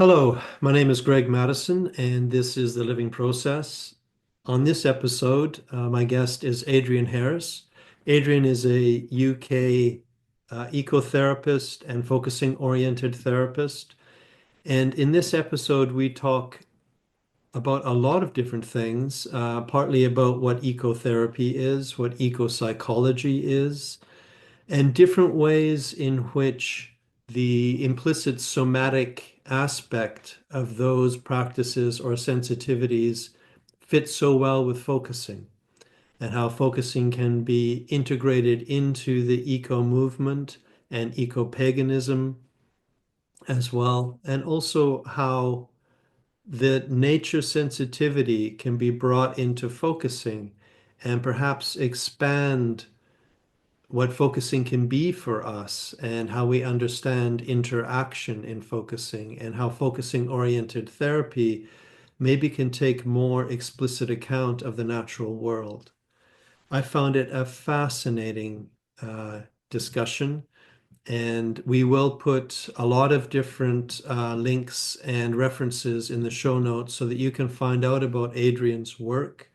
Hello, my name is Greg Madison, and this is The Living Process. On this episode, my guest is Adrian Harris. Adrian is a UK ecotherapist and focusing-oriented therapist. And in this episode, we talk about a lot of different things, partly about what ecotherapy is, what ecopsychology is, and different ways in which the implicit somatic aspect of those practices or sensitivities fit so well with focusing, and how focusing can be integrated into the eco movement and ecopaganism as well, and also how the nature sensitivity can be brought into focusing and perhaps expand what focusing can be for us and how we understand interaction in focusing and how focusing oriented therapy maybe can take more explicit account of the natural world. I found it a fascinating discussion, and we will put a lot of different links and references in the show notes so that you can find out about Adrian's work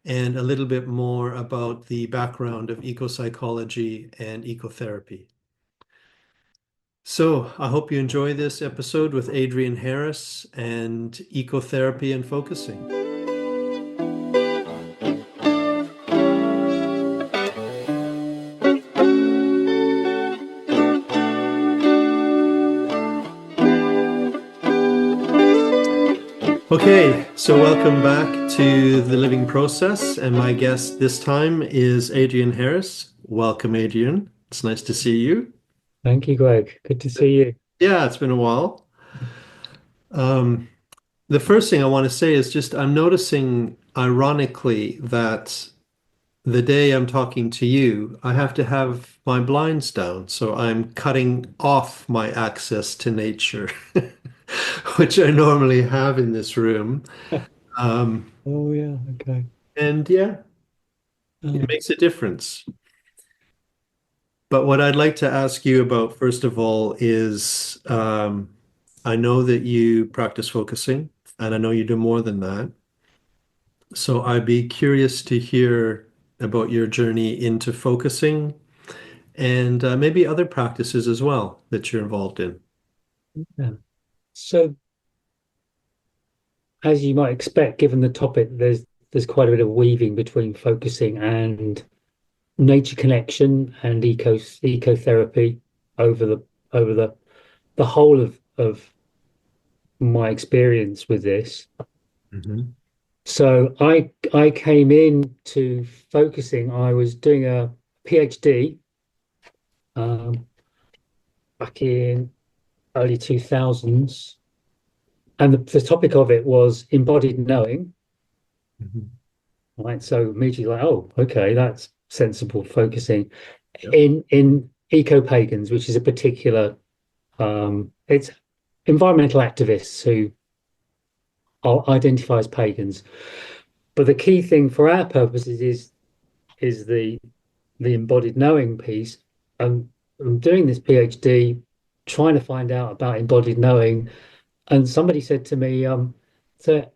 and a little bit more about the background of ecopsychology and ecotherapy. So I hope you enjoy this episode with Adrian Harris and ecotherapy and focusing. Okay, so welcome back to The Living Process, and my guest this time is Adrian Harris. Welcome, Adrian. It's nice to see you. Thank you, Greg. Good to see you. Yeah, it's been a while. Um, the first thing I want to say is just I'm noticing, ironically, that the day I'm talking to you, I have to have my blinds down, so I'm cutting off my access to nature, which I normally have in this room. Um, Oh yeah, okay. and yeah, it Oh, makes a difference. But what I'd like to ask you about, first of all, is I know that you practice focusing, and I know you do more than that. So I'd be curious to hear about your journey into focusing and maybe other practices as well that you're involved in. yeah. So, as you might expect, given the topic, there's quite a bit of weaving between focusing and nature connection and ecotherapy over the whole of my experience with this. Hmm. So I came in to focusing. I was doing a PhD um, back in early 2000s. And the topic of it was embodied knowing, Hmm. right? So immediately like, oh, okay, that's sensible focusing Yep. in eco-pagans, which is a particular it's environmental activists who are identify as pagans. But the key thing for our purposes is the embodied knowing piece. And I'm doing this PhD trying to find out about embodied knowing. And somebody said to me, so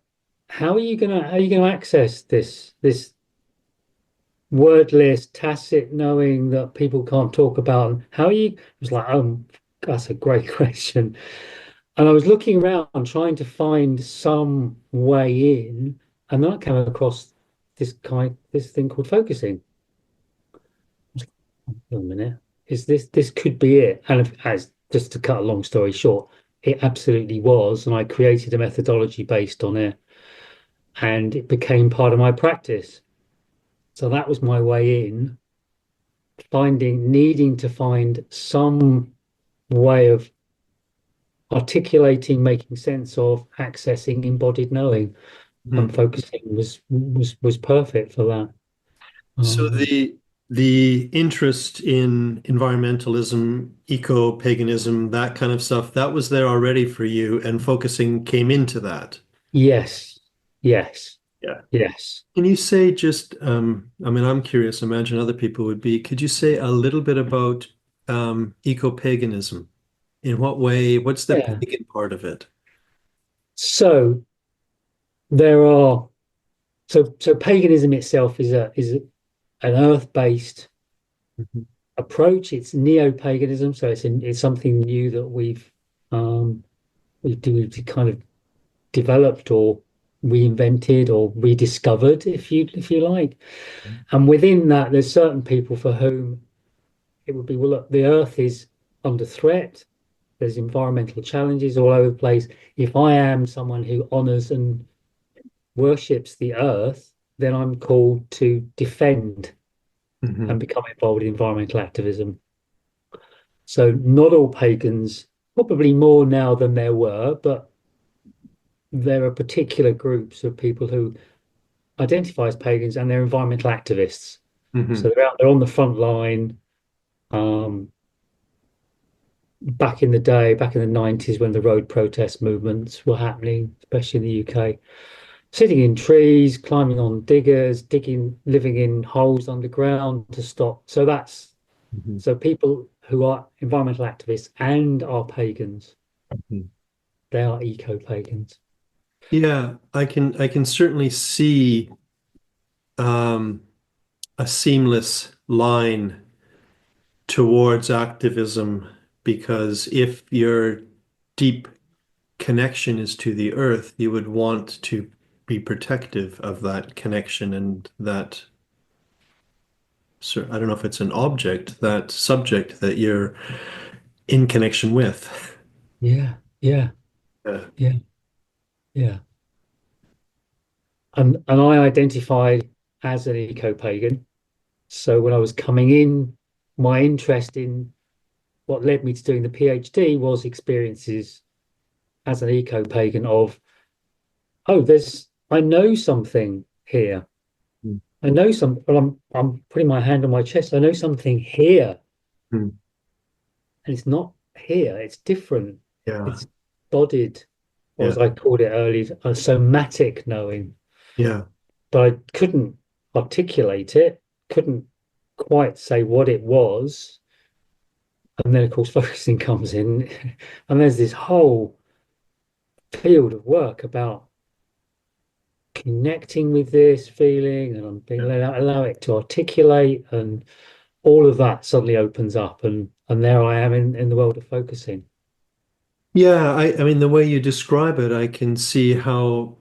how are you gonna access this wordless, tacit knowing that people can't talk about? And how are you? I was like, that's a great question. And I was looking around trying to find some way in, and then I came across this thing called focusing. Wait a minute, is this could be it? And as just to cut a long story short, it absolutely was, and I created a methodology based on it, and it became part of my practice. So that was my way in, needing to find some way of articulating, making sense of, accessing embodied knowing, and Mhm. focusing was perfect for that. So Um, the interest in environmentalism, eco-paganism, that kind of stuff, that was there already for you, and focusing came into that. yes, yes, Yeah. yes. Can you say just, I mean, I'm curious, imagine other people would be, could you say a little bit about eco-paganism? In what way, what's the Yeah. pagan part of it? So there are so paganism itself is an earth-based Mhm. approach. It's neo-paganism, so it's something new that we've kind of developed or reinvented or rediscovered, if you like. And within that, there's certain people for whom it would be, well, look, the earth is under threat. There's environmental challenges all over the place. If I am someone who honors and worships the earth, then I'm called to defend and Mhm. become involved in environmental activism. So not all pagans, probably more now than there were, but there are particular groups of people who identify as pagans and they're environmental activists. So Mhm. they're out there on the front line. Um, Back in the day, back in the 90s when the road protest movements were happening, especially in the UK, sitting in trees, climbing on diggers, digging, living in holes underground to stop. Mhm. So people who are environmental activists and are pagans, Mhm. they are eco-pagans. Yeah, I can certainly see um, a seamless line towards activism because if your deep connection is to the earth, you would want to be protective of that connection and that, so I don't know if it's an object, that subject that you're in connection with. Yeah, yeah, Yeah. yeah, yeah. And I identify as an eco-pagan. So when I was coming in, my interest in what led me to doing the PhD was experiences as an eco-pagan of, oh, I know something here. I know some, well, I'm putting my hand on my chest. I know something here, Mhm. and it's not here. It's different. Yeah. It's bodied, or Yeah. as I called it earlier, a somatic knowing. Yeah. But I couldn't articulate it, couldn't quite say what it was. And then, of course, focusing comes in, and there's this whole field of work about connecting with this feeling, and I'm being allow it to articulate, and all of that suddenly opens up, and there I am in the world of focusing. Yeah, I mean, the way you describe it, I can see how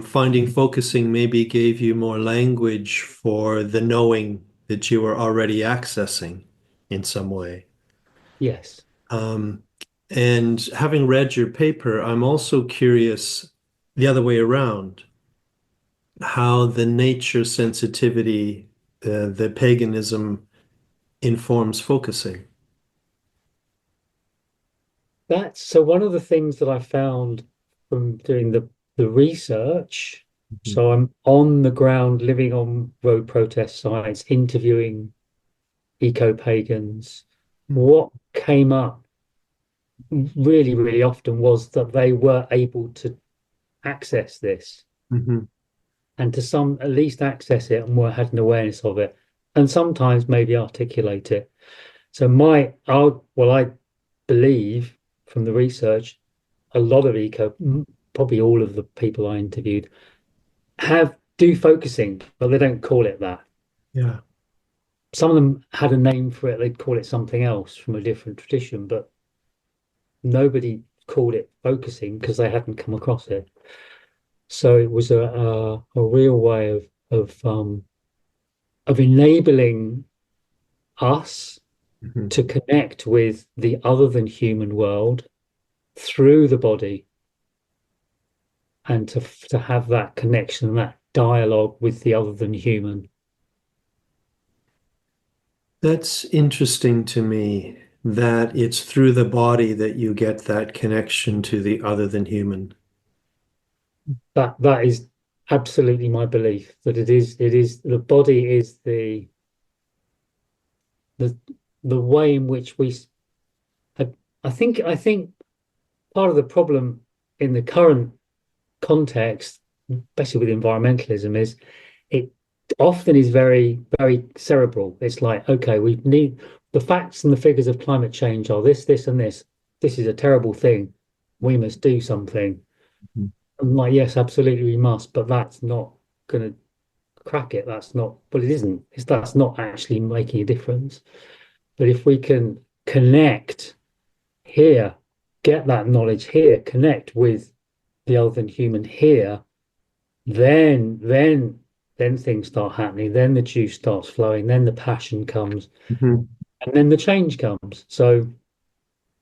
finding focusing maybe gave you more language for the knowing that you were already accessing in some way. Yes, Um, and having read your paper, I'm also curious the other way around, how the nature sensitivity, the paganism informs focusing. that's so one of the things that I found from doing the research. Mhm. So I'm on the ground, living on road protest sites, interviewing eco-pagans. What came up really, really often was that they were able to access this Mhm. and to some at least access it and were had an awareness of it and sometimes maybe articulate it. So I believe from the research, a lot of probably all of the people I interviewed have do focusing, but they don't call it that. Yeah. Some of them had a name for it, they'd call it something else from a different tradition, but nobody called it focusing because they hadn't come across it. So it was a real way of enabling us Mhm. to connect with the other than human world through the body and to have that connection, that dialogue with the other than human. That's interesting to me that it's through the body that you get that connection to the other than human. That is absolutely my belief that it is the body is the the way in which I, I think part of the problem in the current context, especially with environmentalism, is it often is very, very cerebral. It's like, okay, we need the facts and the figures of climate change are this, this, and this. This is a terrible thing. We must do something. I'm like, yes, absolutely, we must, but that's not going to crack it. That's not, but it isn't. That's not actually making a difference. But if we can connect here, get that knowledge here, connect with the other than human here, then things start happening. Then the juice starts flowing. Then the passion comes, Hmm. and then the change comes. So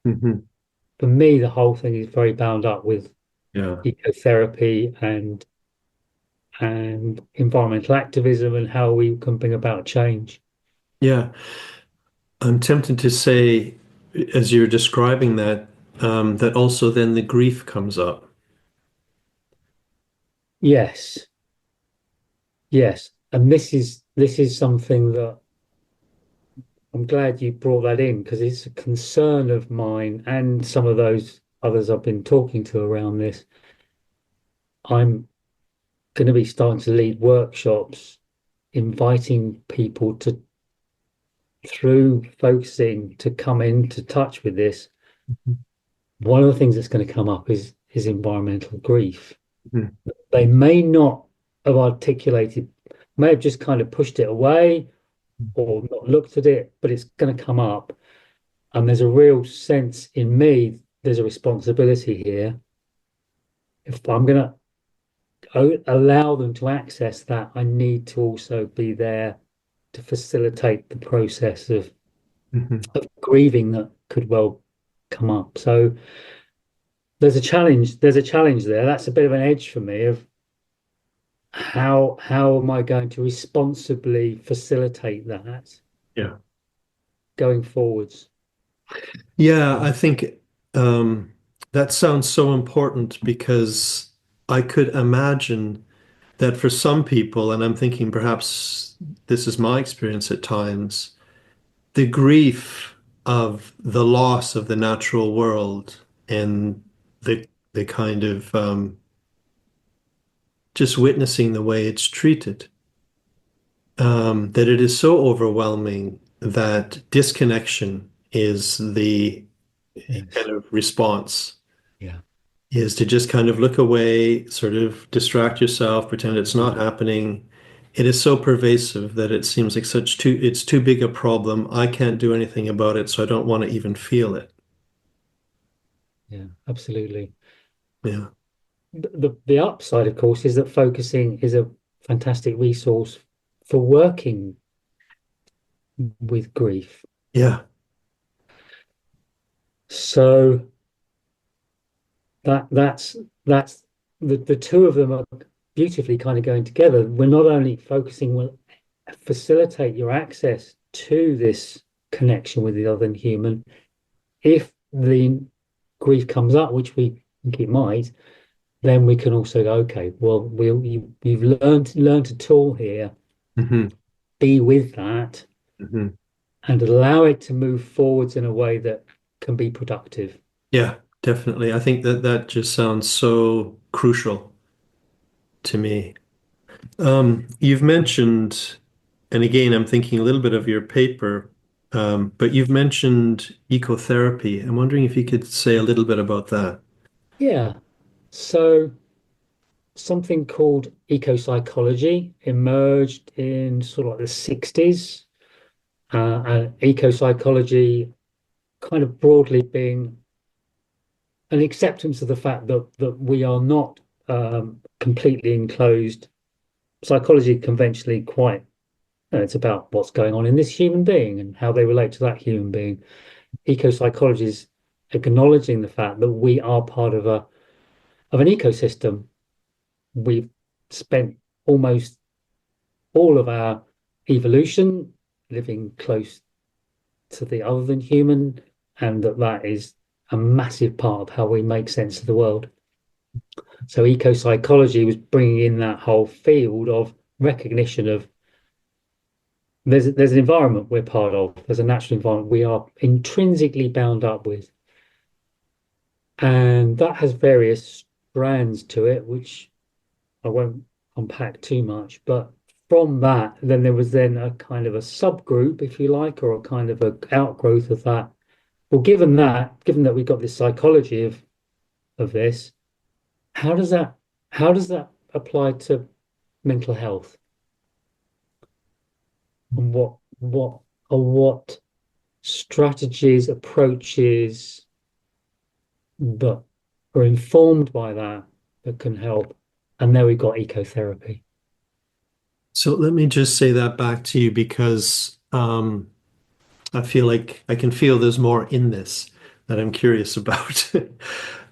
Hmm. for me, the whole thing is very bound up with Yeah. ecotherapy and environmental activism and how we can bring about change. Yeah. I'm tempted to say, as you're describing that, that also then the grief comes up. Yes, yes, and this is something that I'm glad you brought that in because it's a concern of mine and some of those others I've been talking to around this. I'm going to be starting to lead workshops, inviting people to, through focusing, to come into touch with this. One of the things that's going to come up is environmental grief. Mhm. They may not have articulated, may have just kind of pushed it away or not looked at it, but it's going to come up. And there's a real sense in me, there's a responsibility here. If I'm going to allow them to access that, I need to also be there to facilitate the process Mhm. of grieving that could well come up. So there's a challenge there. That's a bit of an edge for me of how am I going to responsibly facilitate that Yeah. going forwards? Yeah, I think that sounds so important because I could imagine that for some people, and I'm thinking perhaps this is my experience at times, the grief of the loss of the natural world and the kind of just witnessing the way it's treated, that it is so overwhelming that disconnection is the Yes. kind of response, Yeah. is to just kind of look away, sort of distract yourself, pretend it's not happening. It is so pervasive that it seems like it's too big a problem. I can't do anything about it, so I don't want to even feel it. Yeah, absolutely. Yeah. The upside, of course, is that focusing is a fantastic resource for working with grief. Yeah. So that's the two of them are beautifully kind of going together. We're not only focusing will facilitate your access to this connection with the other than human. If the grief comes up, which we think it might, then we can also go, okay, well, you've learned a tool here, Hmm. be with that, Hmm. and allow it to move forwards in a way that can be productive. Yeah, definitely. I think that that just sounds so crucial to me. You've mentioned, and again, I'm thinking a little bit of your paper, but you've mentioned ecotherapy. I'm wondering if you could say a little bit about that. Yeah. So something called ecopsychology emerged in sort of like the 60s. And ecopsychology kind of broadly being an acceptance of the fact that we are not completely enclosed. Psychology conventionally quite, it's about what's going on in this human being and how they relate to that human being. Ecopsychology is acknowledging the fact that we are part of an ecosystem. We've spent almost all of our evolution living close to the other than human, and that is a massive part of how we make sense of the world. So eco psychology was bringing in that whole field of recognition of there's an environment we're part of, there's a natural environment we are intrinsically bound up with, and that has various strands to it, which I won't unpack too much. But from that, then there was then a kind of a subgroup, if you like, or a kind of a outgrowth of that. Well, given that we've got this psychology of this, how does that how does that apply to mental health? And what strategies, approaches that are informed by that that can help? And there we've got ecotherapy. So let me just say that back to you because I feel like I can feel there's more in this that I'm curious about.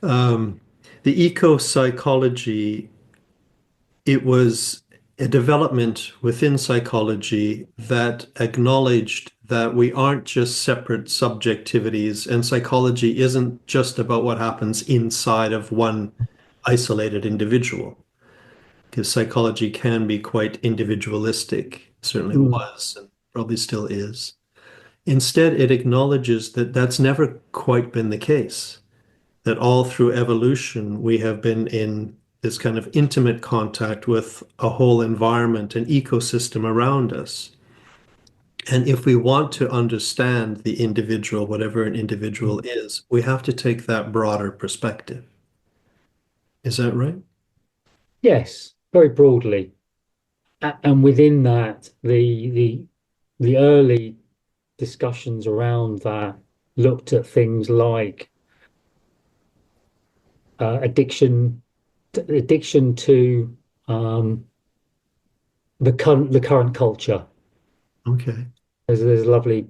um, the eco psychology, it was a development within psychology that acknowledged that we aren't just separate subjectivities, and psychology isn't just about what happens inside of one isolated individual, because psychology can be quite individualistic, certainly Mm, was, and probably still is. Instead, it acknowledges that that's never quite been the case, that all through evolution, we have been in this kind of intimate contact with a whole environment, an ecosystem around us. And if we want to understand the individual, whatever an individual mm. is, we have to take that broader perspective. Is that right? Yes, very broadly. And within that, the early discussions around that looked at things like addiction to um, the current culture. Okay. There's a lovely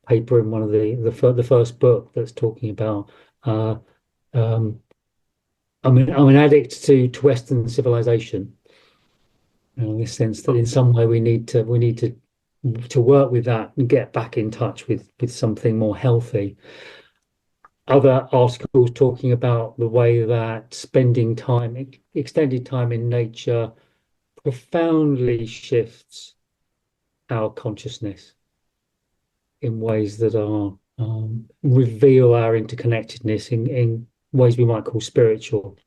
paper in one of the first book that's talking about. Uh, um, I'm an addict to Western civilization. In the sense that in some way we need to work with that and get back in touch with something more healthy. Other articles talking about the way that spending time, extended time in nature, profoundly shifts our consciousness in ways that are reveal our interconnectedness in ways we might call spiritual.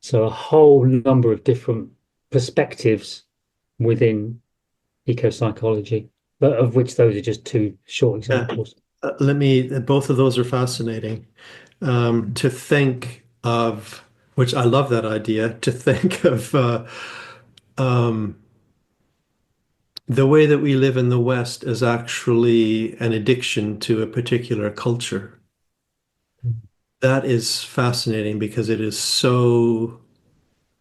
So a whole number of different perspectives within ecopsychology, but of which those are just two short Yeah. examples. Both of those are fascinating. To think of, which I love that idea, to think of um, the way that we live in the West is actually an addiction to a particular culture. That is fascinating because it is so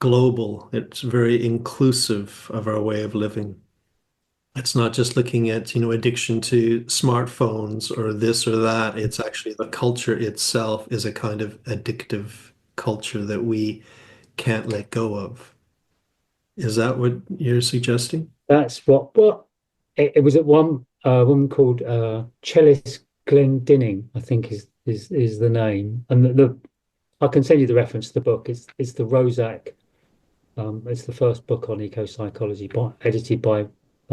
global. It's very inclusive of our way of living. It's not just looking at, addiction to smartphones or this or that. It's actually the culture itself is a kind of addictive culture that we can't let go of. Is that what you're suggesting? That's what it was at one woman called Chellis Glendinning, I think is the name. And the I can send you the reference to the book. It's the Roszak. It's the first book on eco psychology, edited by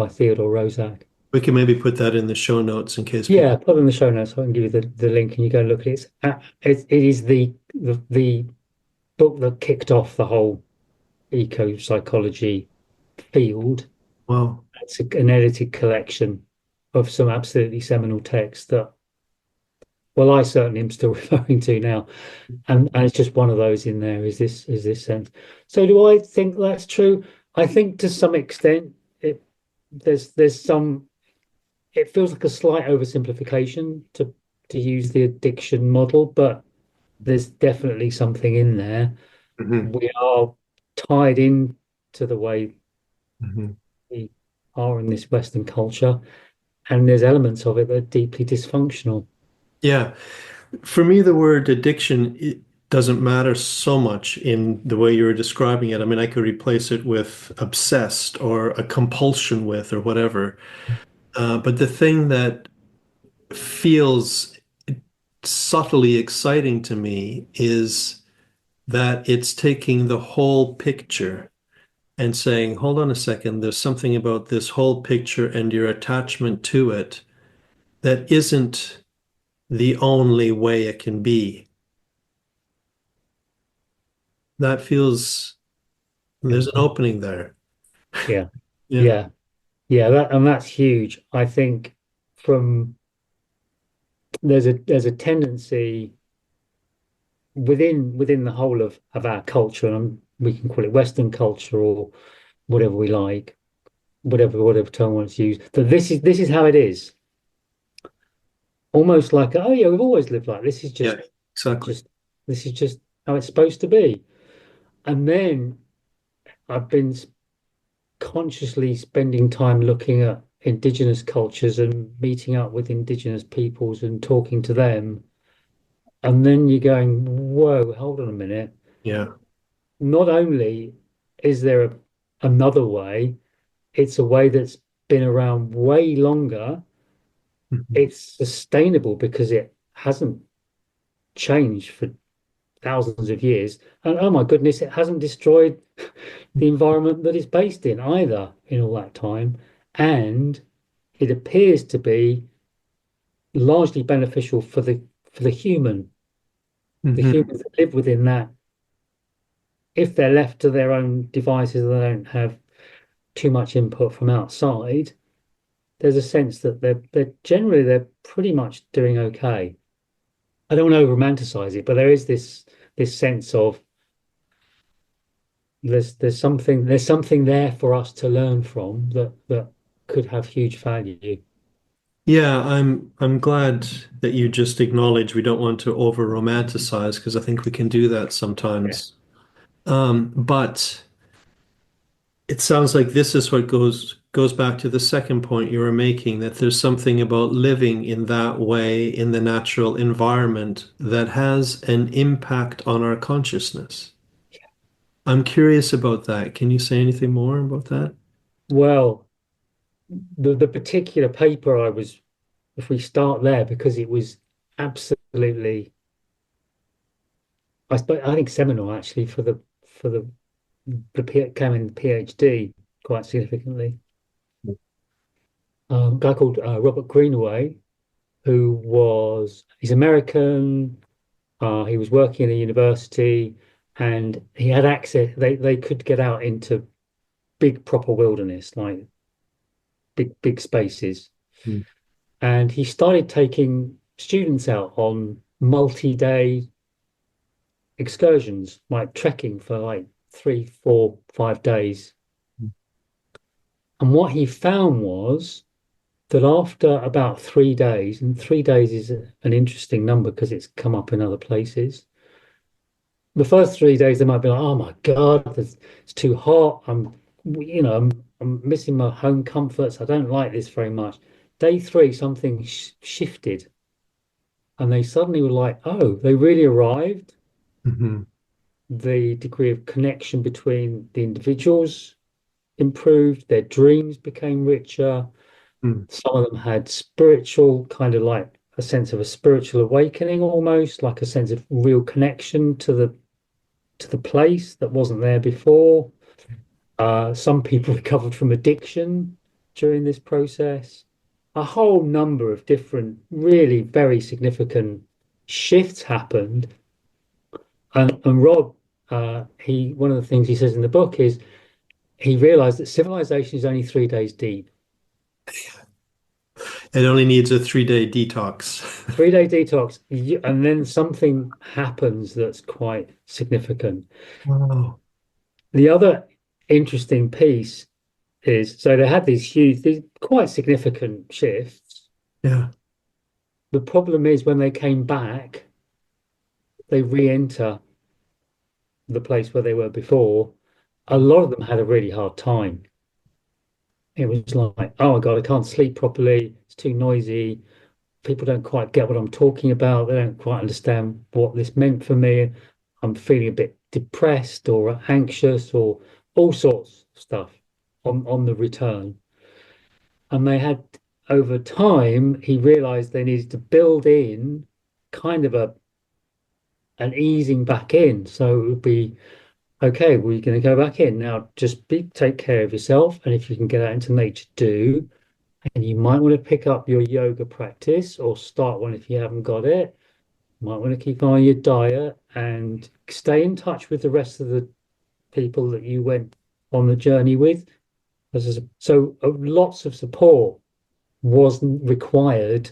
Theodore Roszak. We can maybe put that in the show notes in case people. Yeah, put it in the show notes. So I can give you the link and you go and look at it. It is the book that kicked off the whole eco psychology field. Wow. It's an edited collection of some absolutely seminal texts that, well, I certainly am still referring to now, and it's just one of those in there. Is this sense? So, do I think that's true? I think to some extent, there's some. It feels like a slight oversimplification to use the addiction model, but there's definitely something in there. Hmm. We are tied in to the way Hmm. we are in this Western culture, and there's elements of it that are deeply dysfunctional. Yeah. For me, the word addiction it doesn't matter so much in the way you were describing it. I mean, I could replace it with obsessed or a compulsion with or whatever. But the thing that feels subtly exciting to me is that it's taking the whole picture and saying, hold on a second, there's something about this whole picture and your attachment to it that isn't the only way it can be. That feels Yeah, there's an opening there. yeah, Yeah. yeah, yeah. That's huge. I think from there's a tendency within the whole of our culture, and we can call it Western culture or whatever we like, whatever term we want to use, that this is how it is. Almost like, oh yeah, we've always lived like this. Is Yeah, exactly. just this is just how it's supposed to be. And then I've been consciously spending time looking at indigenous cultures and meeting up with indigenous peoples and talking to them. And then you're going, whoa, hold on a minute. Yeah. Not only is there another way, it's a way that's been around way longer. Mhm. It's sustainable because it hasn't changed for thousands of years. And oh my goodness, it hasn't destroyed the environment that it's based in either in all that time. And it appears to be largely beneficial for the the Mhm. humans that live within that. If they're left to their own devices, they don't have too much input from outside. There's a sense that they're pretty much doing okay. I don't want to romanticize it, but there is this sense of there's something there for us to learn from that could have huge value. Yeah, I'm glad that you just acknowledge we don't want to over romanticize because I think we can do that Yeah. sometimes. But it sounds like this is what goes back to the second point you were making, that there's something about living in that way in the natural environment that has an impact on our consciousness. I'm curious about that. Can you say anything more about that? Well, the particular paper if we start there, because it was absolutely, I think seminal actually came in the PhD quite significantly. A guy called Robert Greenaway, he's American. He was working in a university, and he had access. They could get out into big proper wilderness, like big spaces. Mm. And he started taking students out on multi-day excursions, like trekking for like 3, 4, 5 days. And what he found was that after about 3 days, and 3 days is an interesting number because it's come up in other places. The first 3 days, they might be like, "Oh my God, it's too hot. I'm missing my home comforts. I don't like this very much." Day three, something shifted, and they suddenly were like, "Oh, they really arrived." Mhm. The degree of connection between the individuals improved. Their dreams became richer. Mm. Some of them had spiritual, kind of like a sense of a spiritual awakening, almost like a sense of real connection to the place that wasn't there before. Some people recovered from addiction during this process. A whole number of different, really very significant shifts happened. And Rob, he one of the things he says in the book is he realized that civilization is only 3 days deep. It only needs a 3-day detox. 3 day detox, and then something happens that's quite significant. Wow. The other interesting piece is so they had these quite significant shifts. Yeah. The problem is when they came back, they re-enter the place where they were before. A lot of them had a really hard time. It was like, oh my God, I can't sleep properly. It's too noisy. People don't quite get what I'm talking about. They don't quite understand what this meant for me. I'm feeling a bit depressed or anxious or all sorts of stuff on the return. And they had, over time, he realized they needed to build in kind of an easing back in. So it would be, okay, we're going to go back in. Now just take care of yourself. And if you can get out into nature, do. And you might want to pick up your yoga practice or start one if you haven't got it. You might want to keep an eye on your diet and stay in touch with the rest of the people that you went on the journey with. So lots of support wasn't required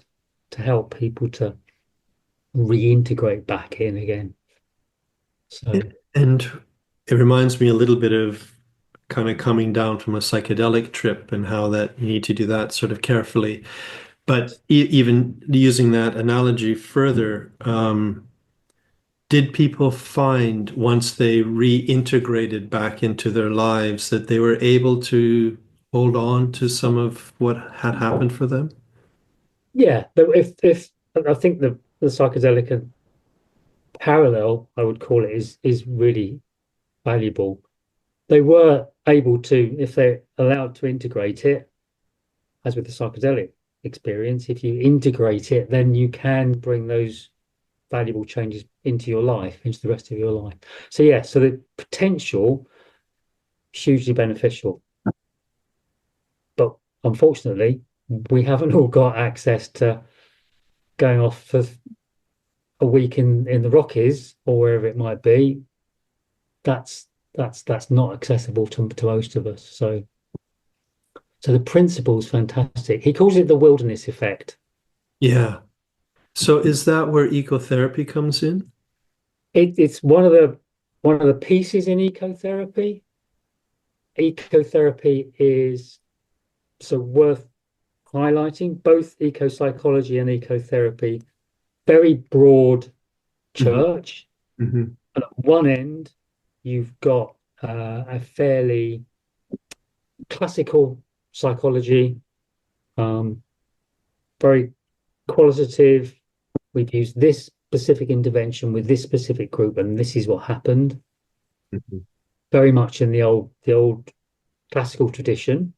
to help people to reintegrate back in again. So And it reminds me a little bit of kind of coming down from a psychedelic trip and how that you need to do that sort of carefully. But even using that analogy further, did people find once they reintegrated back into their lives that they were able to hold on to some of what had happened for them? yeah, but if I think the psychedelic parallel, I would call it, is really valuable. They were able to, if they're allowed to integrate it, as with the psychedelic experience, if you integrate it, then you can bring those valuable changes into your life, into the rest of your life. So yeah, so the potential hugely beneficial. But unfortunately, we haven't all got access to going off for a week in the Rockies or wherever it might be. That's not accessible to most of us. So the principle's fantastic. He calls it the wilderness effect. Yeah. So is that where ecotherapy comes in? It's one of the pieces in ecotherapy. Ecotherapy is so worth highlighting, both ecopsychology and ecotherapy, very broad Mhm, church. mhm, And at one end, you've got a fairly classical psychology, um, very qualitative. We've used this specific intervention with this specific group, and this is what happened. mhm. Very much in the old classical tradition.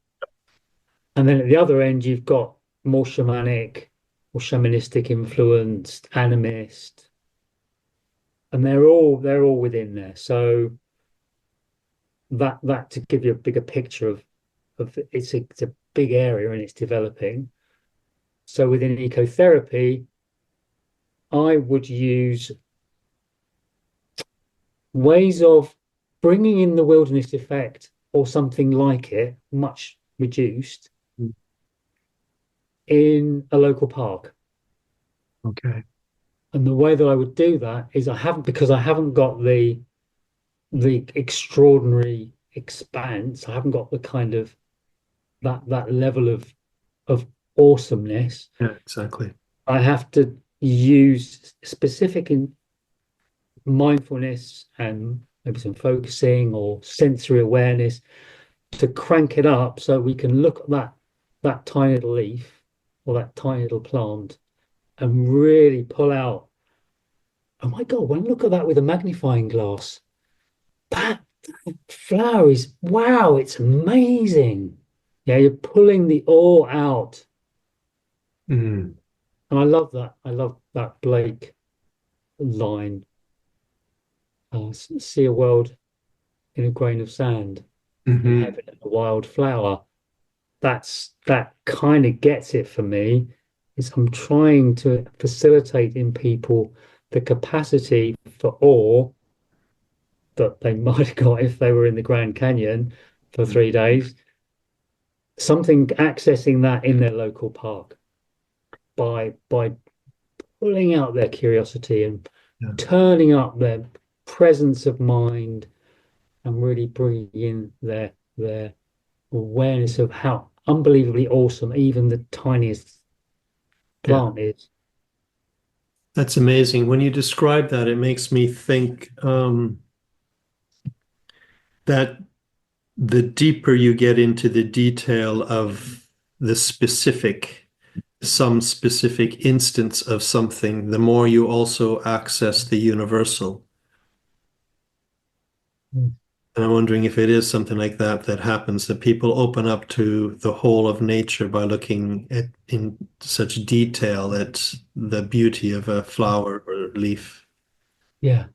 And then at the other end, you've got more shamanic or shamanistic influenced, animist, and they're all within there. So that to give you a bigger picture of it's a big area and it's developing. So within ecotherapy, I would use ways of bringing in the wilderness effect or something like it, much reduced, in a local park. Okay. And the way that I would do that is because I haven't got the extraordinary expanse. I haven't got the kind of that level of awesomeness. Yeah, exactly. I have to use specific in mindfulness and maybe some focusing or sensory awareness to crank it up so we can look at that tiny little leaf or that tiny little plant and really pull out. Oh my God, when I look at that with a magnifying glass, that flower is wow, it's amazing. Yeah, you're pulling the ore out. Mm, And I love that. I love that Blake line. See a world in a grain of sand and mhm. heaven in a wild flower. That kind of gets it for me. Is I'm trying to facilitate in people the capacity for awe that they might have got if they were in the Grand Canyon for 3 days. Something accessing that in their local park by pulling out their curiosity and Yeah, turning up their presence of mind and really bringing in their awareness of how unbelievably awesome even the tiniest yeah. plant is. That's amazing. When you describe that, it makes me think that the deeper you get into the detail of the specific, some specific instance of something, the more you also access the universal. Mm. And I'm wondering if it is something like that that happens, that people open up to the whole of nature by looking at in such detail at the beauty of a flower or leaf. Yeah,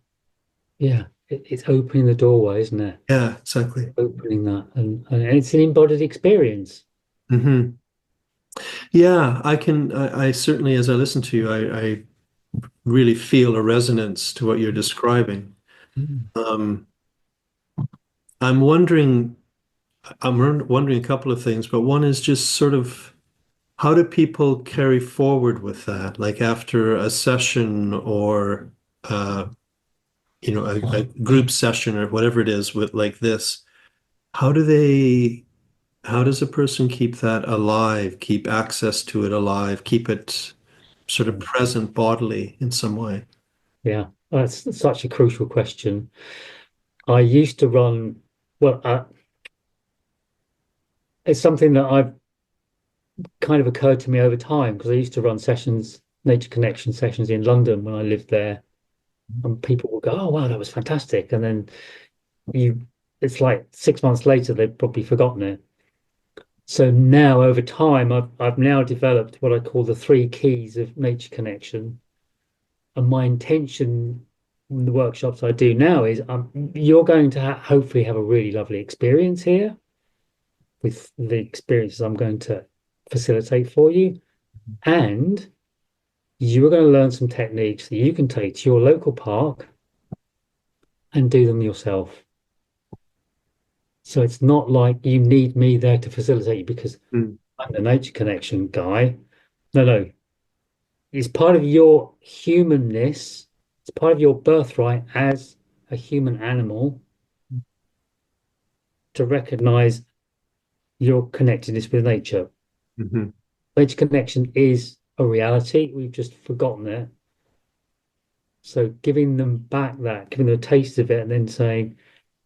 yeah. It's opening the doorway, isn't it? Yeah, exactly. Opening that, and it's an embodied experience. Hmm. Yeah, I certainly, as I listen to you, I really feel a resonance to what you're describing. Mm. Um, I'm wondering, wondering a couple of things, but one is just sort of how do people carry forward with that? Like after a session or uh, a group session or whatever it is with like this, how do they, how does a person keep that alive, keep access to it alive, keep it sort of present bodily in some way? Yeah, that's such a crucial question. I used to run, well, it's something that I've kind of occurred to me over time because I used to run sessions, nature connection sessions in London when I lived there, and people would go, "Oh, wow, that was fantastic," and then you, it's like 6 months later they've probably forgotten it. So now over time, I've now developed what I call the three keys of nature connection, and my intention in the workshops I do now is you're going to hopefully have a really lovely experience here with the experiences I'm going to facilitate for you. And you are going to learn some techniques that you can take to your local park and do them yourself. So it's not like you need me there to facilitate you because Mm. I'm the nature connection guy. No, no. It's part of your humanness. It's part of your birthright as a human animal to recognize your connectedness with nature. Mhm. Nature connection is a reality. We've just forgotten it. So giving them back that, giving them a taste of it, and then saying,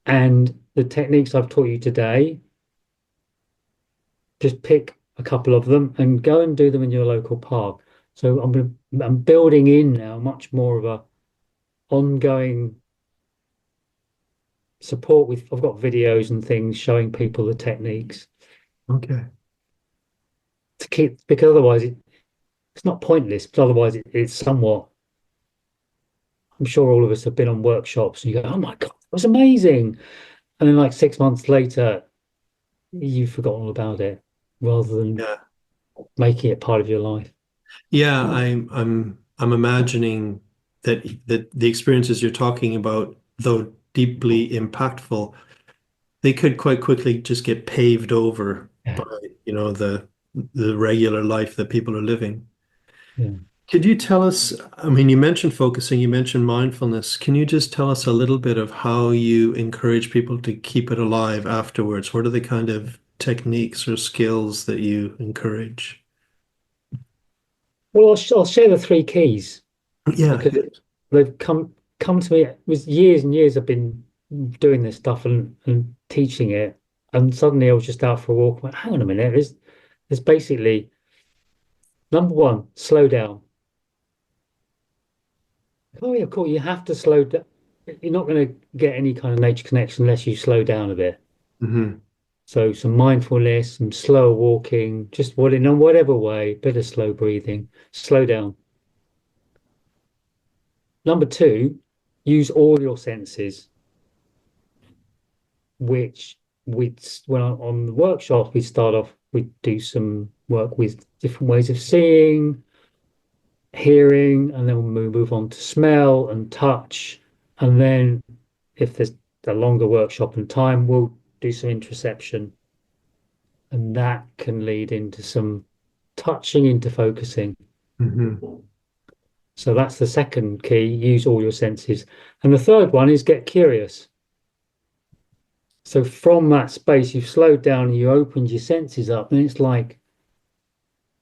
and the techniques I've taught you today, just pick a couple of them and go and do them in your local park. So I'm building in now much more of a ongoing support with I've got videos and things showing people the techniques Okay. to keep because otherwise it's not pointless, but otherwise it's somewhat I'm sure all of us have been on workshops and you go, oh my God, it was amazing. And then like 6 months later, you've forgotten all about it rather than Yeah. making it part of your life. Yeah, I'm imagining that the experiences you're talking about, though deeply impactful, they could quite quickly just get paved over Yeah, by, the regular life that people are living. yeah. Could you tell us, I mean, you mentioned focusing, you mentioned mindfulness. Can you just tell us a little bit of how you encourage people to keep it alive afterwards? What are the kind of techniques or skills that you encourage? Well, I'll share the three keys Yeah, because they've come to me. It was years and years I've been doing this stuff and teaching it, and suddenly I was just out for a walk. I went, hang on a minute, there's basically number one, slow down. Oh yeah, cool. You have to slow down. You're not going to get any kind of nature connection unless you slow down a bit. hmm So some mindfulness, some slower walking, just what in whatever way, bit of slow breathing, slow down. Number two, use all your senses, which we when on the workshops we start off, we do some work with different ways of seeing, hearing, and then we'll move on to smell and touch. And then if there's a longer workshop and time, we'll do some interoception. And that can lead into some touching into focusing. hmm So that's the second key, use all your senses. And the third one is get curious. So from that space, you've slowed down and you opened your senses up, and it's like,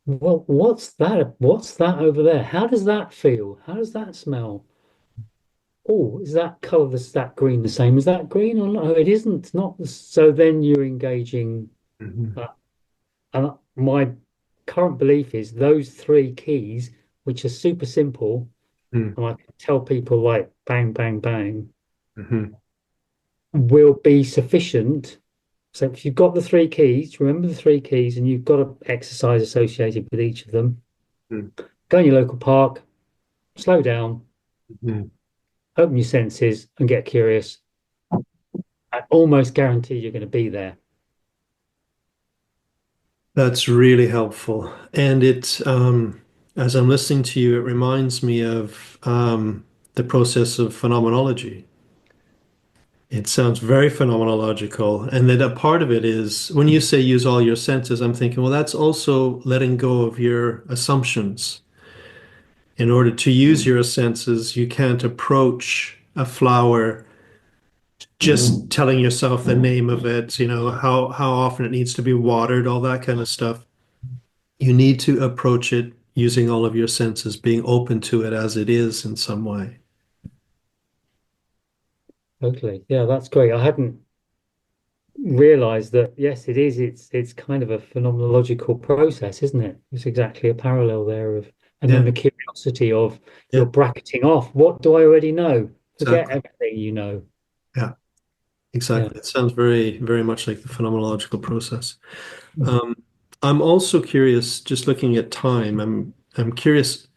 well, what's that? What's that over there? How does that feel? How does that smell? Oh, is that color, is that green the same? Is that green or no? It isn't. It's not. So then you're engaging. hmm Uh, and my current belief is those three keys, which are super simple, and I can tell people like bang, bang, bang, hmm will be sufficient. So if you've got the three keys, remember the three keys, and you've got an exercise associated with each of them. Go in your local park, slow down, hmm open your senses, and get curious. I almost guarantee you're going to be there. That's really helpful. And as I'm listening to you, it reminds me of the process of phenomenology. It sounds very phenomenological. And then a part of it is when you say use all your senses, I'm thinking, well, that's also letting go of your assumptions. In order to use your senses, you can't approach a flower, just telling yourself the name of it, how often it needs to be watered, all that kind of stuff. You need to approach it using all of your senses, being open to it as it is in some way. Totally. Yeah, that's great. I hadn't realized that, yes, it is. It's kind of a phenomenological process, isn't it? It's exactly a parallel there of, and then Yeah, the curiosity of yeah, you're bracketing off. What do I already know? Forget exactly. everything you know. Yeah, Yeah. exactly. It sounds very, very much like the phenomenological process. Mm. Um, I'm also curious, just looking at time, I'm curious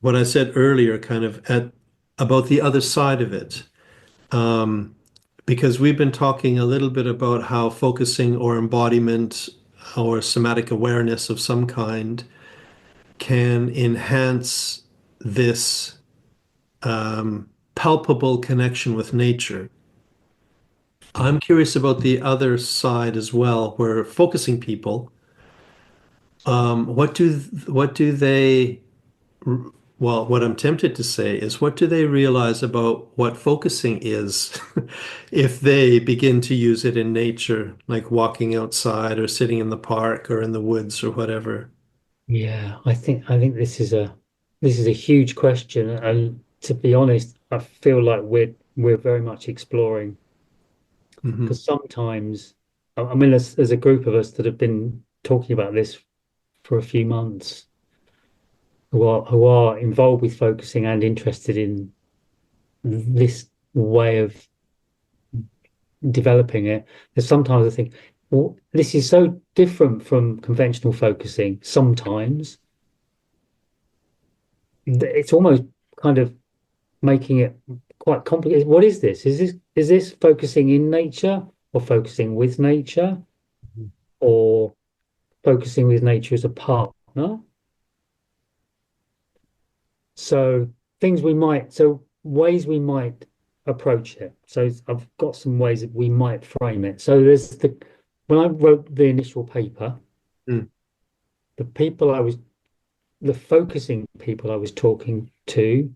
what I said earlier, kind of at about the other side of it. Um, because we've been talking a little bit about how focusing or embodiment or somatic awareness of some kind can enhance this palpable connection with nature. I'm curious about the other side as well, where focusing people, what do they, well, what I'm tempted to say is what do they realize about what focusing is if they begin to use it in nature, like walking outside or sitting in the park or in the woods or whatever? Yeah, I think this is a huge question, and to be honest, I feel like we're very much exploring Hmm. because sometimes, I mean, there's a group of us that have been talking about this for a few months, who are involved with focusing and interested in this way of developing it. There's sometimes I think, well, this is so different from conventional focusing. Sometimes it's almost kind of making it quite complicated. What is this? Is this focusing in nature or focusing with nature or focusing with nature as a partner? So ways we might approach it. So I've got some ways that we might frame it. So when I wrote the initial paper, Mm. the people I was the focusing people I was talking to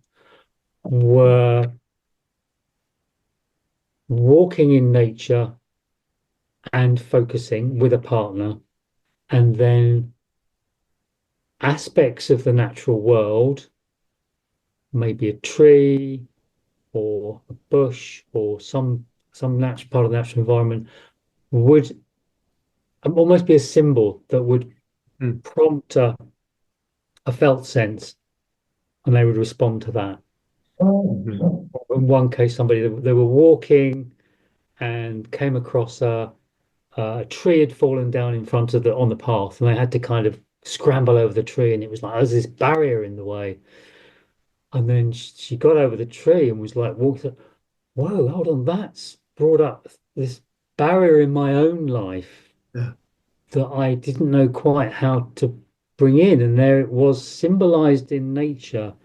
were walking in nature and focusing with a partner, and then aspects of the natural world, maybe a tree or a bush or some natural part of the natural environment would almost be a symbol that would Mm. prompt a felt sense, and they would respond to that. Mhm. In one case, they were walking and came across a tree had fallen down in front of the on the path, and they had to kind of scramble over the tree, and it was like there's this barrier in the way. And then she got over the tree and was like, walked. Whoa, hold on, that's brought up this barrier in my own life Yeah. that I didn't know quite how to bring in. And there it was symbolized in nature.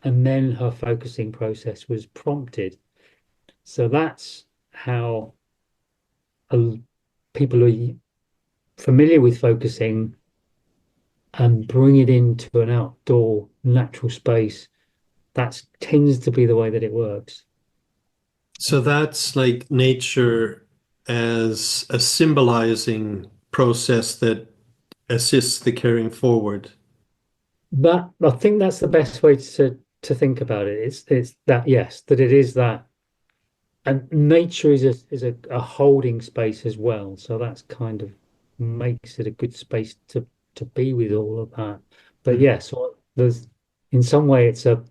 And then her focusing process was prompted. So that's how uh, people who are familiar with focusing and bring it into an outdoor natural space. That tends to be the way that it works. So that's like nature as a symbolizing process that assists the carrying forward. That I think that's the best way to think about it. It's that yes, that it is that, and nature is a holding space as well. So that's kind of makes it a good space to be with all of that. But Mhm. yes, there's in some way it's a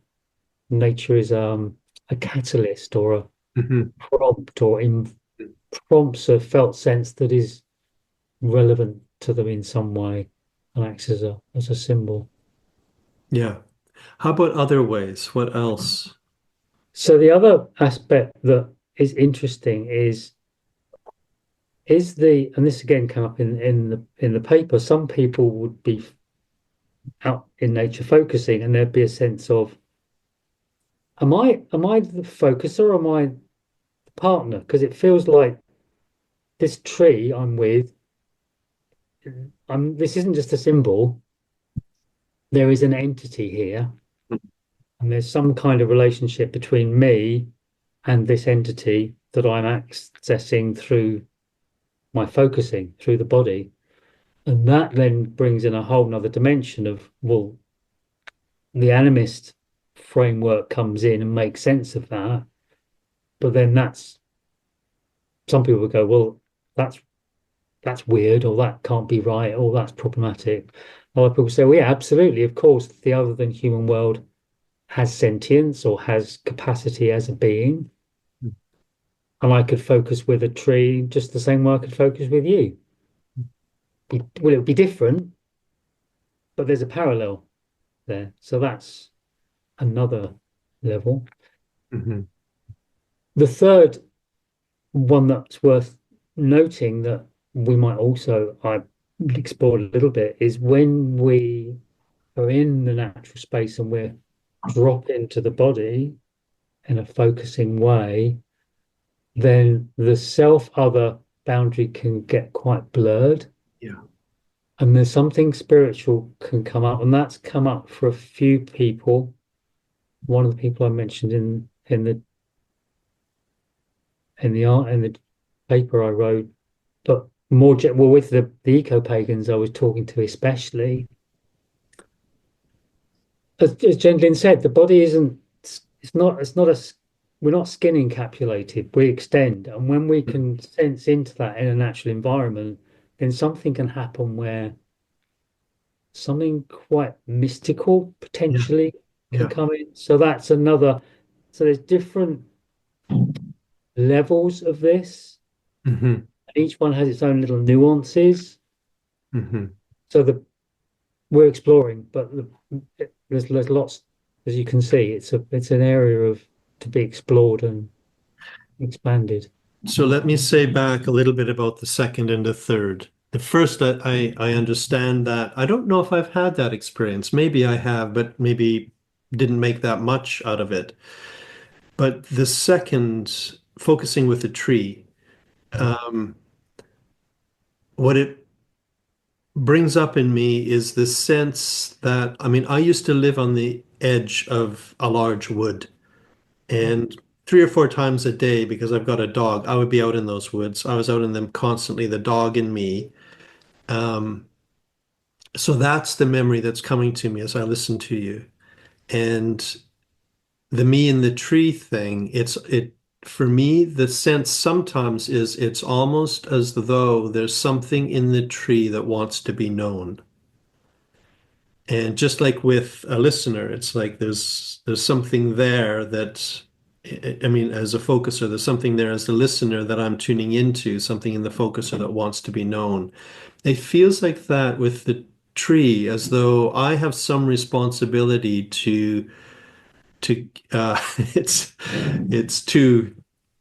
nature is a catalyst or a Mhm. prompt or prompts a felt sense that is relevant to them in some way and acts as a symbol. Yeah. How about other ways? What else? So the other aspect that is interesting is the and this again came up in the paper. Some people would be out in nature focusing, and there'd be a sense of am I the focuser or am I the partner? Because it feels like this tree I'm with, this isn't just a symbol. There is an entity here, and there's some kind of relationship between me and this entity that I'm accessing through my focusing through the body. And that then brings in a whole nother dimension of, well, the animist framework comes in and makes sense of that. But then some people would go, well, that's weird, or that can't be right, or that's problematic. Other people say, well, yeah, absolutely. Of course, the other than human world has sentience or has capacity as a being. And I could focus with a tree just the same way I could focus with you. Well, it would be different, but there's a parallel there. So that's another level. Mm-hmm. The third one that's worth noting that we might also I explored a little bit is when we are in the natural space and we're dropped into the body in a focusing way, then the self-other boundary can get quite blurred. Yeah. And there's something spiritual can come up, and that's come up for a few people. One of the people I mentioned in the paper I wrote, but more well with the eco-pagans I was talking to, especially, as Gendlin said, the body isn't. It's not a. We're not skin encapsulated. We extend, and when we can sense into that in a natural environment, then something can happen where something quite mystical Yeah. potentially can Yeah. come in. So that's another. So there's different levels of this. Mm-hmm. Each one has its own little nuances. Mm-hmm. So we're exploring, but there's lots, as you can see. It's an area of to be explored and expanded. So let me say back a little bit about the second and the third. The first, I understand that. I don't know if I've had that experience. Maybe I have, but maybe didn't make that much out of it. But the second, focusing with the tree, um, what it brings up in me is the sense that, I mean, I used to live on the edge of a large wood, and 3 or 4 times a day, because I've got a dog, I would be out in those woods. I was out in them constantly, the dog and me. Um, so that's the memory that's coming to me as I listen to you. And the me in the tree thing, it for me, the sense sometimes is it's almost as though there's something in the tree that wants to be known. And just like with a listener, it's like there's something there that I mean, as a focuser, there's something there as the listener that I'm tuning into, something in the focuser that wants to be known. It feels like that with the tree, as though I have some responsibility to it's too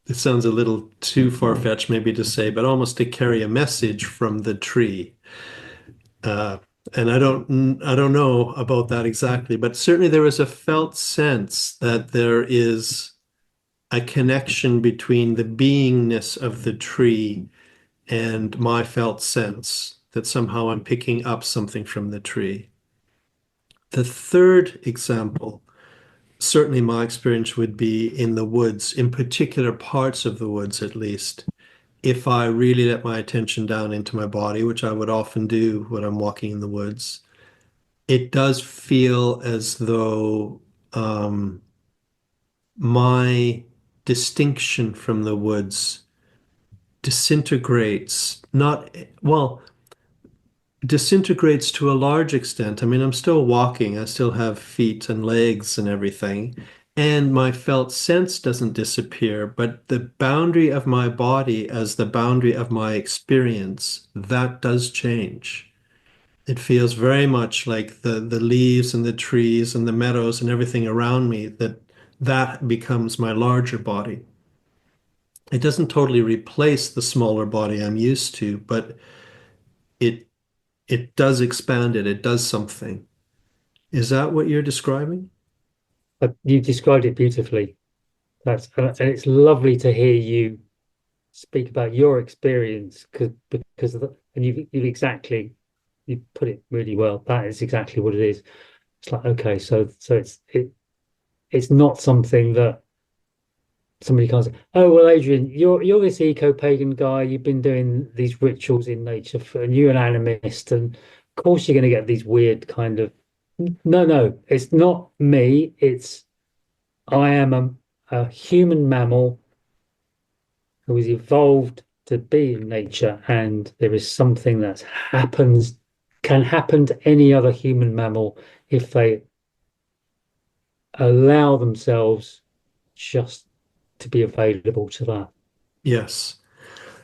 it sounds a little too far-fetched maybe to say, but almost to carry a message from the tree. Uh, and I don't know about that exactly, but certainly there is a felt sense that there is a connection between the beingness of the tree and my felt sense that somehow I'm picking up something from the tree. The third example, certainly my experience would be in the woods, in particular parts of the woods at least. If I really let my attention down into my body, which I would often do when I'm walking in the woods, it does feel as though my distinction from the woods disintegrates, not, well, disintegrates to a large extent. I mean, I'm still walking, I still have feet and legs and everything, and my felt sense doesn't disappear, but the boundary of my body as the boundary of my experience, that does change. It feels very much like the leaves and the trees and the meadows and everything around me, that becomes my larger body. It doesn't totally replace the smaller body I'm used to, but it it does expand it. It does something. Is that what you're describing? But you described it beautifully. And it's lovely to hear you speak about your experience because of and you put it really well. That is exactly what it is. It's like, okay, so it's not something that somebody can't say, "Oh well, Adrian, you're this eco-pagan guy. You've been doing these rituals in nature and you're an animist, and of course you're going to get these weird kind of." No, no, it's not me. It's I am a human mammal who is evolved to be in nature, and there is something that happens can happen to any other human mammal if they allow themselves just to be available to that. Yes.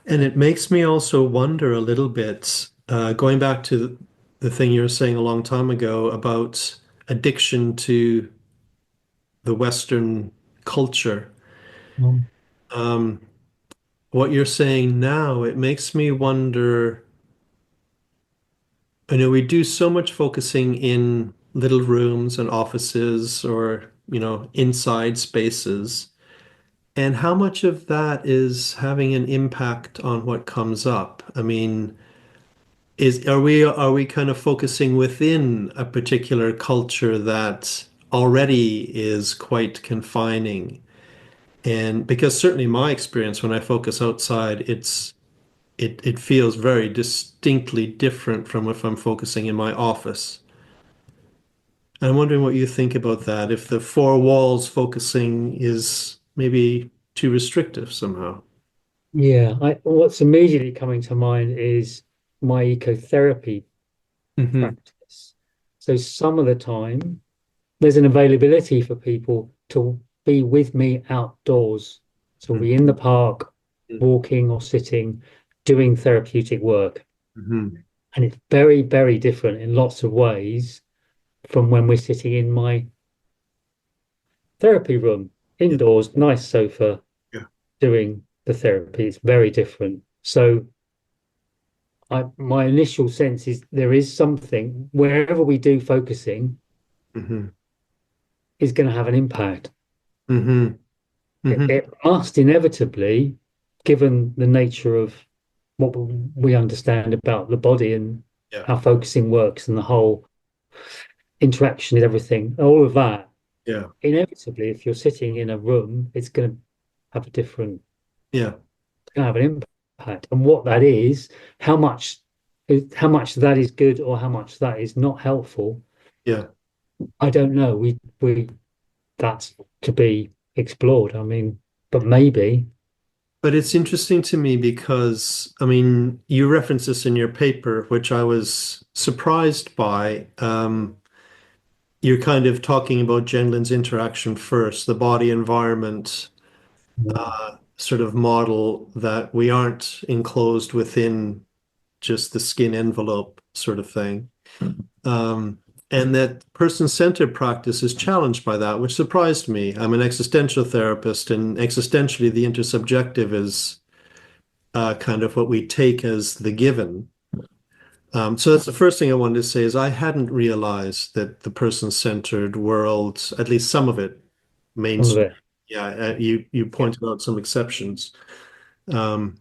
And it makes me also wonder a little bit, going back to the thing you were saying a long time ago about addiction to the Western culture. Mm. Um, what you're saying now, it makes me wonder. I know we do so much focusing in little rooms and offices or, inside spaces. And how much of that is having an impact on what comes up? I mean, are we kind of focusing within a particular culture that already is quite confining? And because certainly my experience when I focus outside, it feels very distinctly different from if I'm focusing in my office. I'm wondering what you think about that, if the four walls focusing is maybe too restrictive somehow. Yeah, what's immediately coming to mind is my ecotherapy Hmm. practice. So some of the time, there's an availability for people to be with me outdoors. So we'll be in the park, walking or sitting, doing therapeutic work. Hmm. And it's very, very different in lots of ways from when we're sitting in my therapy room, Yeah, indoors, nice sofa, yeah. doing the therapy. It's very different. So my initial sense is there is something wherever we do focusing Hmm. is going to have an impact. Hmm. It, Hmm. it must inevitably, given the nature of what we understand about the body and Yeah, how focusing works and the whole interaction with everything, all of that, yeah, inevitably, if you're sitting in a room, it's going to have a different, yeah, it's going to have an impact. And what that is, how much, how much that is good or how much that is not helpful, yeah. I don't know. We that's to be explored. I mean, but maybe. But it's interesting to me because, I mean, you reference this in your paper, which I was surprised by. You're kind of talking about Gendlin's interaction first, the body environment sort of model that we aren't enclosed within just the skin envelope sort of thing. Um, and that person-centered practice is challenged by that, which surprised me. I'm an existential therapist, and existentially, the intersubjective is kind of what we take as the given. So that's the first thing I wanted to say is I hadn't realized that the person-centered world, at least some of it, Some of mainstream. it. Yeah, you Yeah. pointed out some exceptions, um,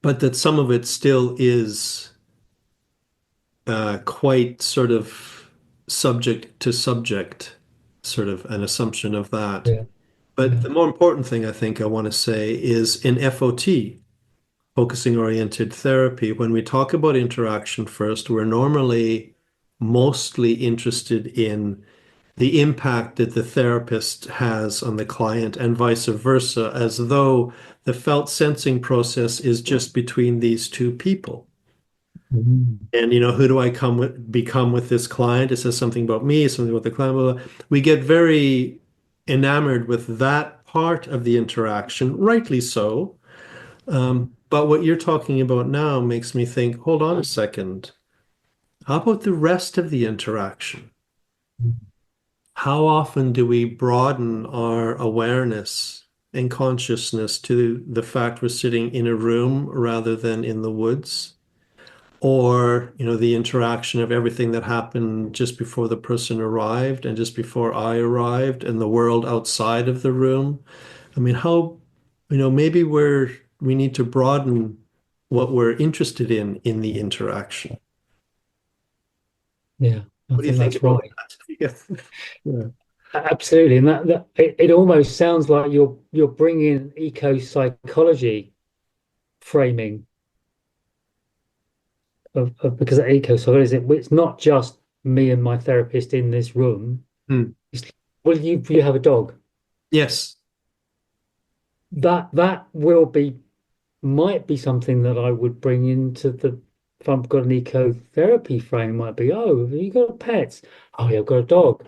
but that some of it still is quite sort of subject to subject, sort of an assumption of that. Yeah. But Yeah. the more important thing I think I want to say is in FOT, focusing oriented therapy, when we talk about interaction first, we're normally mostly interested in the impact that the therapist has on the client and vice versa, as though the felt sensing process is just between these two people. Mm. And who do I become with this client? It says something about me, something about the client. Blah, blah. We get very enamored with that part of the interaction, rightly so. But what you're talking about now makes me think, hold on a second. How about the rest of the interaction? How often do we broaden our awareness and consciousness to the fact we're sitting in a room rather than in the woods? Or, the interaction of everything that happened just before the person arrived and just before I arrived and the world outside of the room. I mean, maybe we need to broaden what we're interested in the interaction. Yeah. I What do you think think that's about right. that? Yeah. Yeah. Absolutely, and it almost sounds like you're bringing eco psychology framing of because eco psychology it's not just me and my therapist in this room. Hmm. It's, well, you have a dog Yes. that will be might be something that I would bring into the if I've got an ecotherapy frame, might be, oh, have you got pets? Oh, yeah, I've got a dog.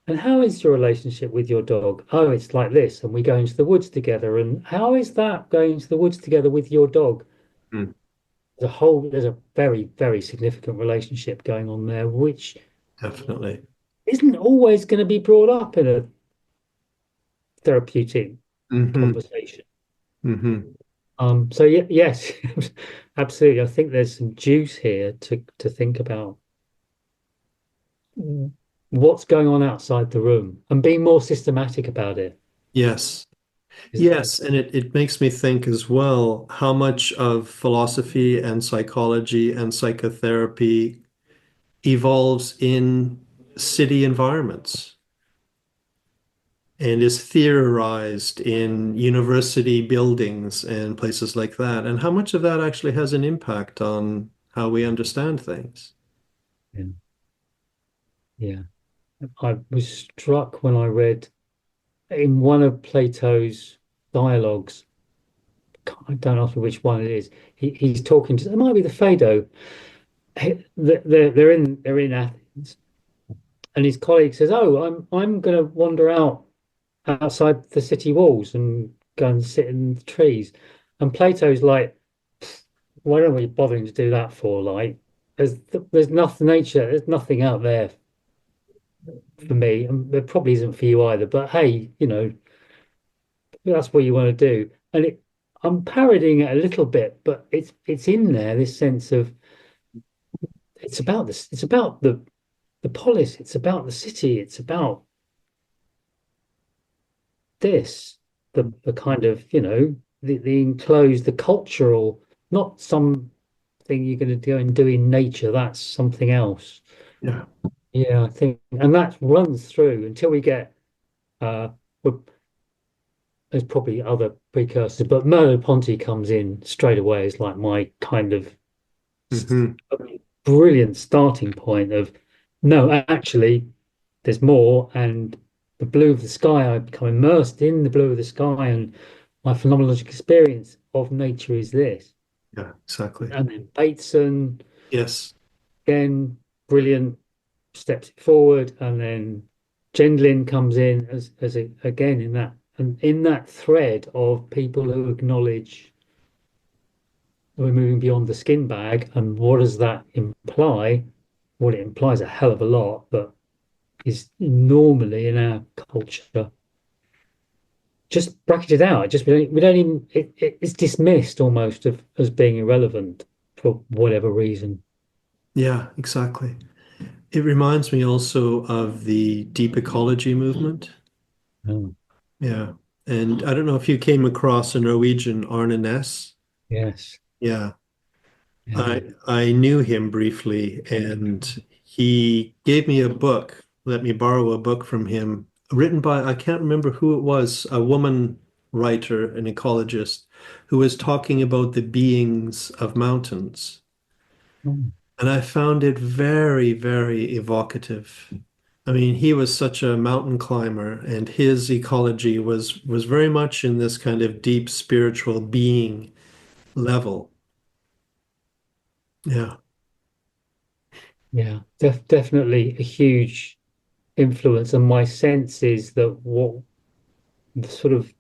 And how is your relationship with your dog? Oh, it's like this, and we go into the woods together. And how is that going into the woods together with your dog? Hmm. There's a very, very significant relationship going on there, which Definitely. isn't always going to be brought up in a therapeutic Hmm. conversation. Hmm. So yeah, yes, absolutely. I think there's some juice here to think about what's going on outside the room and being more systematic about it. Yes. Is- Yes, and it makes me think as well how much of philosophy and psychology and psychotherapy evolves in city environments and is theorized in university buildings and places like that, and how much of that actually has an impact on how we understand things. Yeah, yeah. I was struck when I read in one of Plato's dialogues. I don't know which one it is. He's talking to. It might be the Phaedo. They're in Athens, and his colleague says, "Oh, I'm going to wander outside the city walls and go and sit in the trees." And Plato's like, "Why don't we bothering to do that for? Like, there's nothing nature. There's nothing out there for me, and there probably isn't for you either. But hey, that's what you want to do." And I'm parodying it a little bit, but it's in there. This sense of it's about this. It's about the polis. It's about the city. It's about this, the kind of, the enclosed, the cultural, not something you're going to go and do in nature. That's something else. Yeah. Yeah, I think, and that runs through until we get, uh, well, there's probably other precursors, but Merleau-Ponty comes in straight away as like my kind of Hmm. brilliant starting point of, no, actually, there's more, and the blue of the sky, I become immersed in the blue of the sky, and my phenomenological experience of nature is this. Yeah, exactly. And then Bateson, Yes. again, brilliant, steps it forward, and then Gendlin comes in again in that and in that thread of people who acknowledge we're moving beyond the skin bag, and what does that imply? Well, it implies a hell of a lot, but is normally in our culture just bracketed out. Just we don't even it's dismissed almost as being irrelevant for whatever reason. Yeah, exactly. It reminds me also of the deep ecology movement. Oh, Yeah. And I don't know if you came across a Norwegian, Arne Næss. yes. Yeah. Yeah. I knew him briefly, and he gave me a book, let me borrow a book from him, written by, I can't remember who it was, a woman writer, an ecologist, who was talking about the beings of mountains. Oh, And I found it very, very evocative. I mean, he was such a mountain climber, and his ecology was very much in this kind of deep spiritual being level. Yeah. yeah. Definitely a huge influence. And my sense is that sort of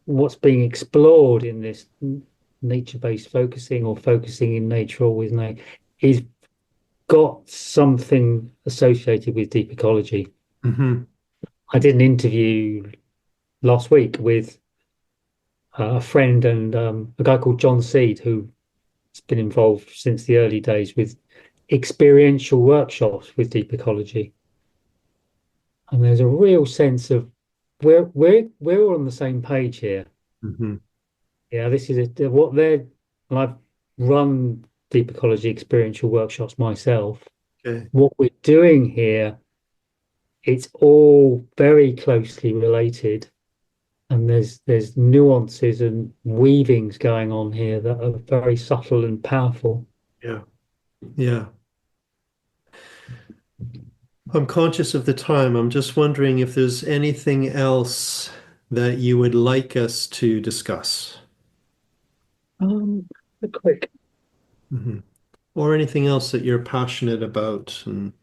what's being explored in this nature-based focusing or focusing in nature or with nature is got something associated with deep ecology. Hmm. I did an interview last week with a friend and a guy called John Seed, who's been involved since the early days with experiential workshops with deep ecology. And there's a real sense of we're all on the same page here. Hmm. Yeah, this is what they're, and I've run deep ecology experiential workshops myself. Okay. What we're doing here it's all very closely related, and there's nuances and weavings going on here that are very subtle and powerful. Yeah. Yeah. I'm conscious of the time. I'm just wondering if there's anything else that you would like us to discuss. A quick. Mhm. Or anything else that you're passionate about. And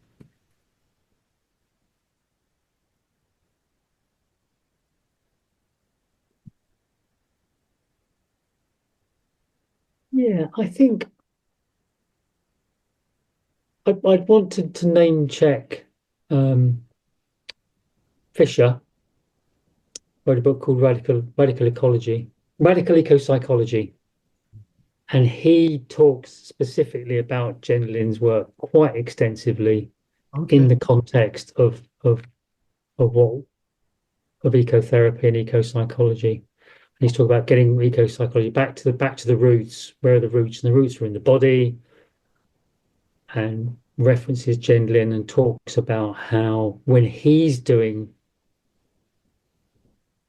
Yeah, I think I'd wanted to name check um, Fisher, wrote a book called Radical Ecology, Radical Ecopsychology. And he talks specifically about Gendlin's work quite extensively in okay. the context of what of ecotherapy and ecopsychology. And he's talking about getting ecopsychology back to the roots. Where are the roots? And the roots are in the body, and references Gendlin and talks about how when he's doing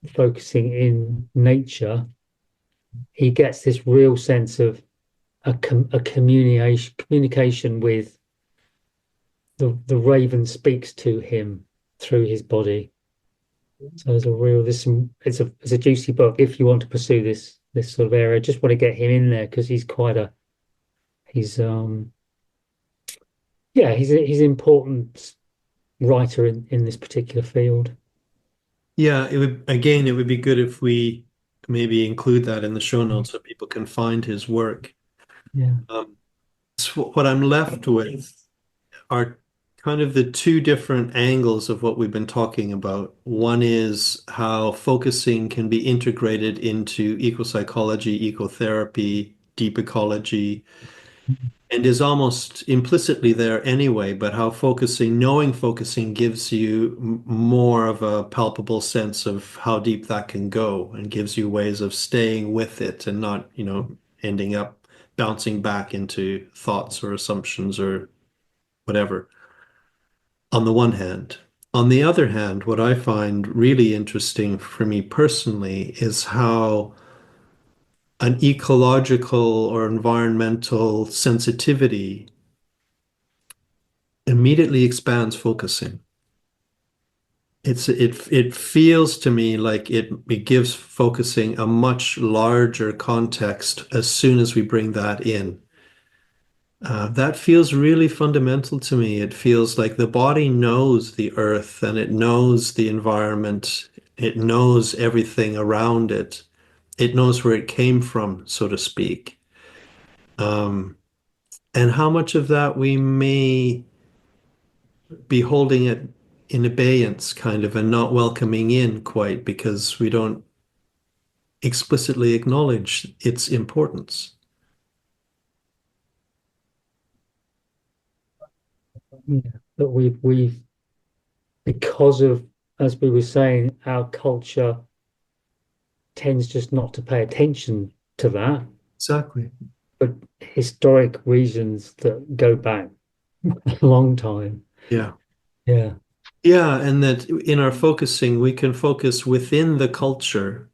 focusing in nature, he gets this real sense of a communication with the raven speaks to him through his body. So it's a juicy book if you want to pursue this sort of area. Just want to get him in there because he's quite a he's yeah he's an important writer in this particular field. Yeah, it would be good if we maybe include that in the show notes so people can find his work. Yeah. So what I'm left with are kind of the two different angles of what we've been talking about. One is how focusing can be integrated into ecopsychology, ecotherapy, deep ecology, and is almost implicitly there anyway, but how knowing focusing gives you more of a palpable sense of how deep that can go and gives you ways of staying with it and not, ending up bouncing back into thoughts or assumptions or whatever, on the one hand. On the other hand, what I find really interesting for me personally is how an ecological or environmental sensitivity immediately expands focusing. It feels to me like it gives focusing a much larger context as soon as we bring that in. That feels really fundamental to me. It feels like the body knows the earth and it knows the environment. It knows everything around it. It knows where it came from, so to speak. Um, and how much of that we may be holding it in abeyance, kind of, and not welcoming in quite because we don't explicitly acknowledge its importance. Yeah. But we've because of, as we were saying, our culture tends just not to pay attention to that, Exactly. but historic reasons that go back a long time. Yeah. Yeah. Yeah, and that in our focusing, we can focus within the culture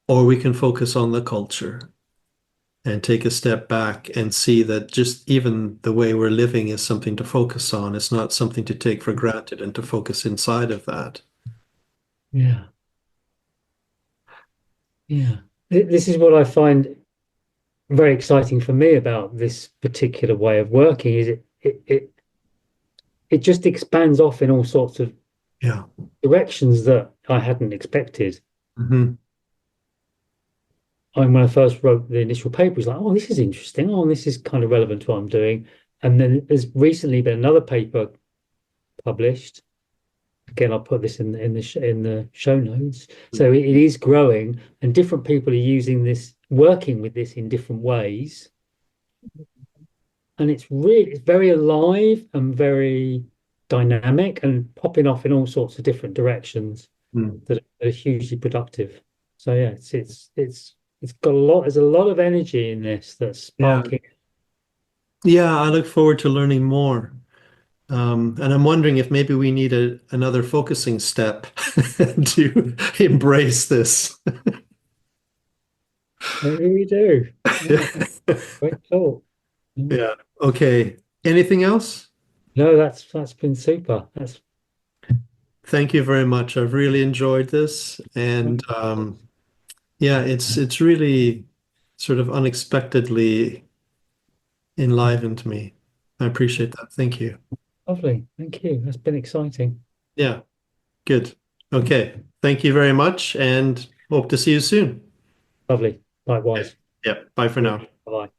or we can focus on the culture and take a step back and see that just even the way we're living is something to focus on. It's not something to take for granted and to focus inside of that. Yeah. Yeah. This is what I find very exciting for me about this particular way of working is it just expands off in all sorts of Yeah. directions that I hadn't expected. Hmm. And when I first wrote the initial paper, it was like, oh, this is interesting. Oh, this is kind of relevant to what I'm doing. And then there's recently been another paper published. Again, I'll put this in the show notes. So it is growing, and different people are using this, working with this in different ways. And it's very alive and very dynamic and popping off in all sorts of different directions Mm. that are hugely productive. So yeah, it's got a lot. There's a lot of energy in this that's Yeah. sparking. Yeah, I look forward to learning more. And I'm wondering if maybe we need another focusing step to embrace this. Maybe we do. Yeah, great thought. Mm. Yeah. Okay. Anything else? No, that's been super. That's Thank you very much. I've really enjoyed this, and yeah, it's really sort of unexpectedly enlivened me. I appreciate that. Thank you. lovely. Thank you. That's been exciting. Yeah, good. Okay. Thank you very much, and hope to see you soon. Lovely. Yeah. Likewise. Yeah. Bye for now. Bye.